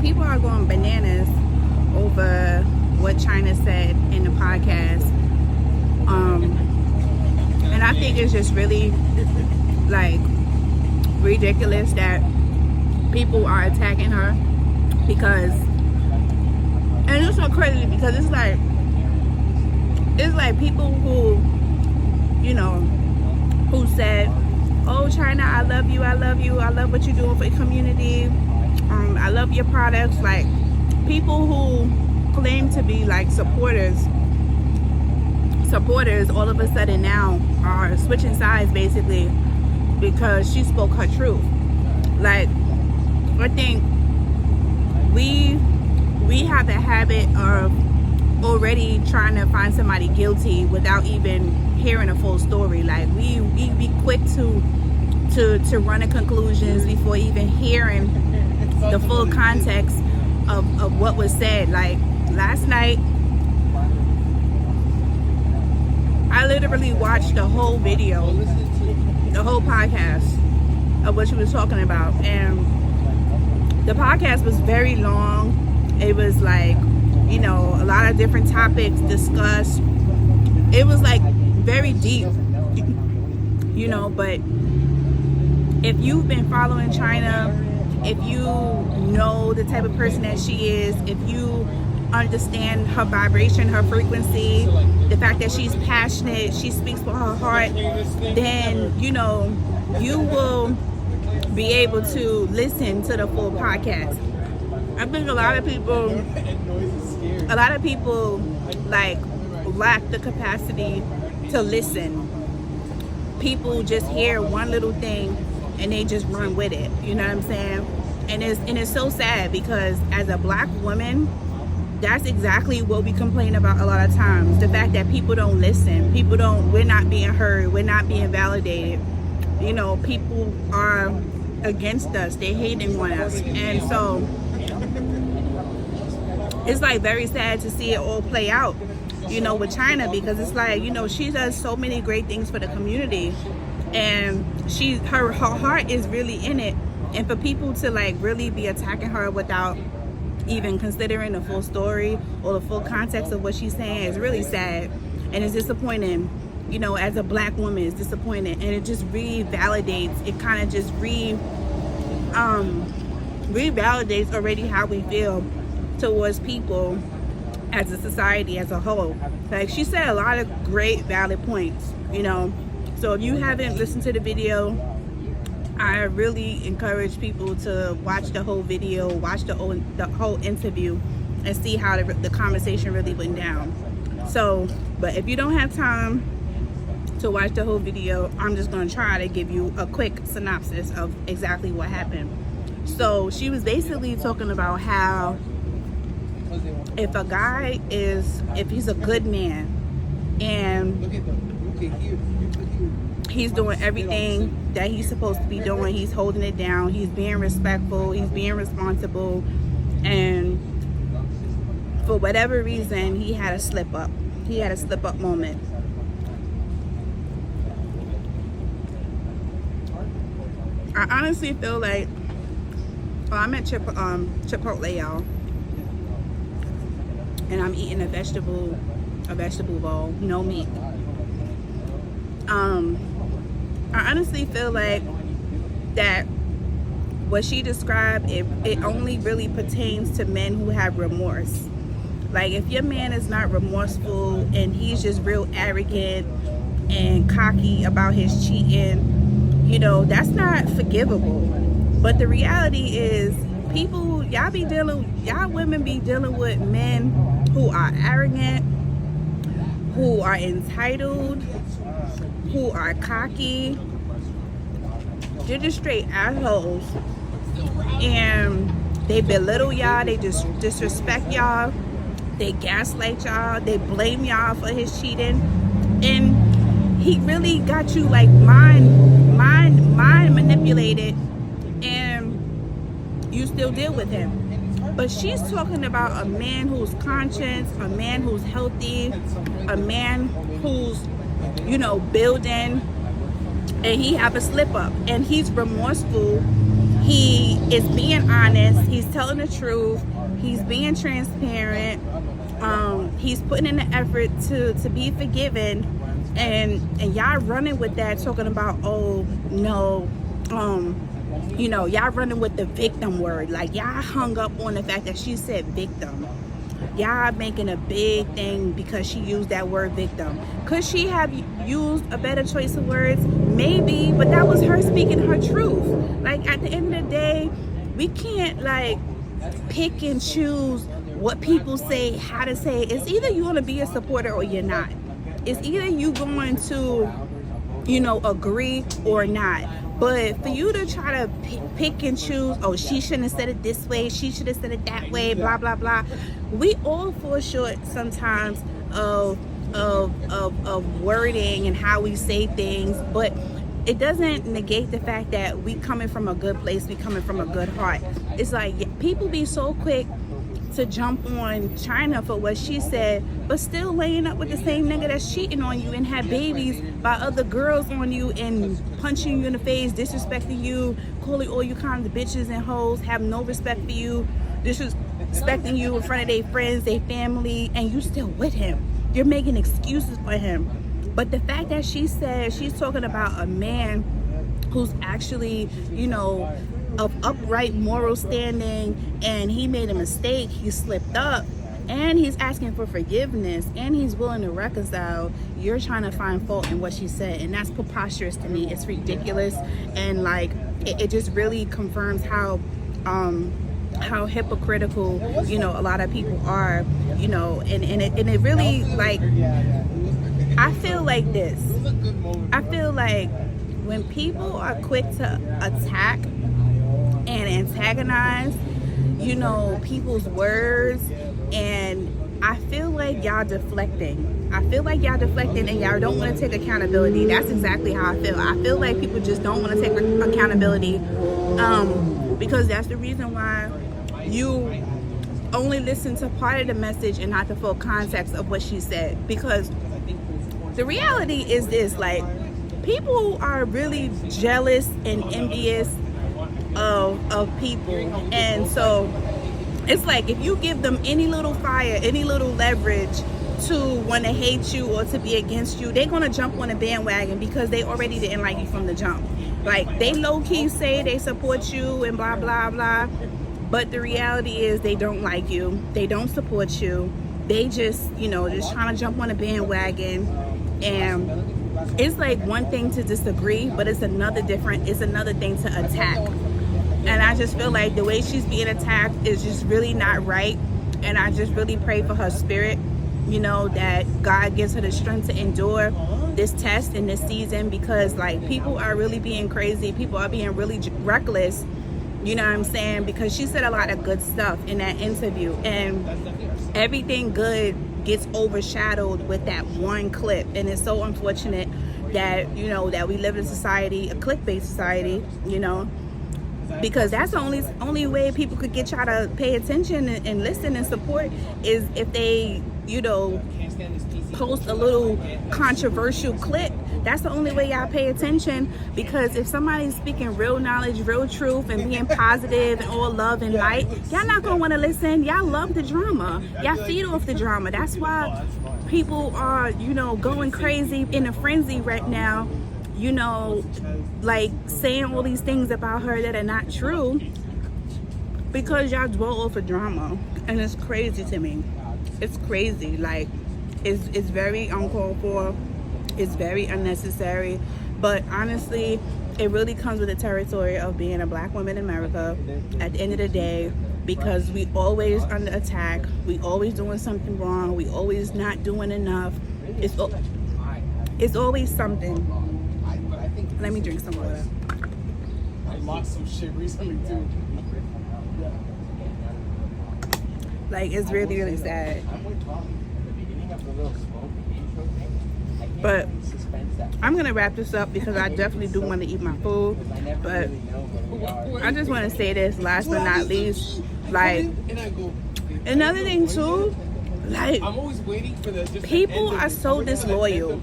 people are going bananas over what Chyna said in the podcast. And I think it's just really like ridiculous that people are attacking her because, and it's so crazy because it's like people who, you know, who said, oh, Chyna, I love you, I love what you're doing for the community, I love your products. Like, people who claim to be like supporters all of a sudden now are switching sides basically because she spoke her truth. Like, I think we have a habit of already trying to find somebody guilty without even hearing a full story. Like, we be quick to run to conclusions before even hearing the full context of what was said. Like, last night I literally watched the whole video, the whole podcast of what she was talking about, and the podcast was very long. It was like, you know, a lot of different topics discussed. It was like very deep, you know. But if you've been following Chyna, if you know the type of person that she is, if you understand her vibration, her frequency, the fact that she's passionate, she speaks from her heart, then, you know, you will be able to listen to the full podcast. I think a lot of people like lack the capacity to listen. People just hear one little thing and they just run with it, you know what I'm saying? And it's so sad because as a black woman, that's exactly what we complain about a lot of times. The fact that people don't listen. We're not being heard. We're not being validated. You know, people are against us. They hating on us. And so it's like very sad to see it all play out, you know, with Chyna, because it's like, you know, she does so many great things for the community and her heart is really in it. And for people to like really be attacking her without even considering the full story or the full context of what she's saying is really sad, and it's disappointing. You know, as a black woman, it's disappointing, and it just revalidates. It kind of just revalidates already how we feel towards people as a society as a whole. Like, she said a lot of great valid points, you know. So if you haven't listened to the video, I really encourage people to watch the whole video, watch the whole interview, and see how the conversation really went down. So, but if you don't have time to watch the whole video, I'm just going to try to give you a quick synopsis of exactly what happened. So she was basically talking about how if a guy if he's a good man and he's doing everything that he's supposed to be doing, he's holding it down, he's being respectful, he's being responsible, and for whatever reason he had a slip up moment. I honestly feel like, I'm at Chipotle, y'all, and I'm eating a vegetable bowl, no meat. I honestly feel like that what she described, it only really pertains to men who have remorse. Like, if your man is not remorseful and he's just real arrogant and cocky about his cheating, you know, that's not forgivable. But the reality is, y'all women be dealing with men who are arrogant, who are entitled, who are cocky. They're just straight assholes, and they belittle y'all, they just disrespect y'all, they gaslight y'all, they blame y'all for his cheating, and he really got you like mind manipulated, and you still deal with him. But she's talking about a man who's conscious, a man who's healthy, a man who's, you know, building, and he have a slip up and he's remorseful. He is being honest. He's telling the truth. He's being transparent. He's putting in the effort to be forgiven, and y'all running with that, talking about, oh no, you know, y'all running with the victim word. Like, y'all hung up on the fact that she said victim. Y'all making a big thing because she used that word victim. Could she have used a better choice of words? Maybe, but that was her speaking her truth. Like, at the end of the day, we can't like pick and choose what people say, how to say it. It's either you're going to be a supporter or you're not. It's either you going to, you know, agree or not. But for you to try to pick and choose, oh, she shouldn't have said it this way, she should have said it that way, blah, blah, blah. We all fall short sometimes of wording and how we say things, but it doesn't negate the fact that we coming from a good place, we coming from a good heart. It's like people be so quick to jump on Chyna for what she said, but still laying up with the same nigga that's cheating on you and had babies by other girls on you and punching you in the face, disrespecting you, calling all you kinds of bitches and hoes, have no respect for you, disrespecting you in front of their friends, their family, and you still with him. You're making excuses for him. But the fact that she said she's talking about a man who's actually, you know, of upright moral standing, and he made a mistake, he slipped up, and he's asking for forgiveness, and he's willing to reconcile, you're trying to find fault in what she said, and that's preposterous to me. It's ridiculous, and like it just really confirms how hypocritical, you know, a lot of people are, you know, and it really, like, I feel like this. I feel like when people are quick to attack and antagonize, you know, people's words, and I feel like y'all deflecting. I feel like y'all deflecting and y'all don't want to take accountability. That's exactly how I feel. I feel like people just don't want to take accountability, because that's the reason why you only listen to part of the message and not the full context of what she said. Because the reality is this, like, people are really jealous and envious of people, and so it's like if you give them any little fire, any little leverage to want to hate you or to be against you, they're gonna jump on a bandwagon because they already didn't like you from the jump. Like, they low-key say they support you and blah blah blah, but the reality is they don't like you, they don't support you, they just, you know, just trying to jump on a bandwagon. And it's like one thing to disagree, but it's another thing to attack. And I just feel like the way she's being attacked is just really not right. And I just really pray for her spirit, you know, that God gives her the strength to endure this test in this season, because like people are really being crazy. People are being really reckless, you know what I'm saying? Because she said a lot of good stuff in that interview, and everything good gets overshadowed with that one clip. And it's so unfortunate that, you know, that we live in a society, a clickbait society, you know, because that's the only way people could get y'all to pay attention and listen and support is if they, you know, post a little controversial clip. That's the only way y'all pay attention, because if somebody's speaking real knowledge, real truth, and being positive and all love and light, y'all not gonna want to listen. Y'all love the drama. Y'all feed off the drama. That's why people are, you know, going crazy in a frenzy right now, you know, like saying all these things about her that are not true, because y'all dwell off of drama. And it's crazy to me. It's crazy. Like, it's very uncalled for. It's very unnecessary. But honestly, it really comes with the territory of being a black woman in America at the end of the day, because we always under attack. We always doing something wrong. We always not doing enough. It's always something. Let me drink some water. I lost some shit recently too. Like, it's really, really sad. But I'm gonna wrap this up because I definitely do want to eat my food. But I just want to say this, last but not least, like, another thing too, like, people are so disloyal.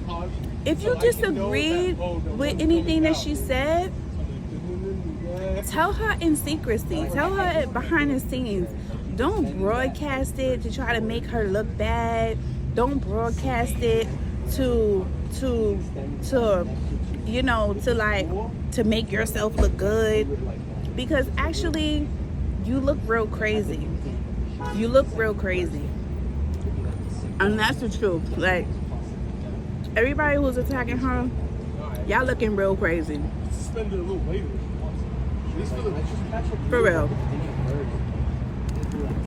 If you disagreed with anything that she said, tell her in secrecy. Tell her behind the scenes. Don't broadcast it to try to make her look bad. Don't broadcast it to you know, to make yourself look good, because actually you look real crazy. You look real crazy. And that's the truth. Like, everybody who's attacking her, y'all looking real crazy. Suspended a little later. For real.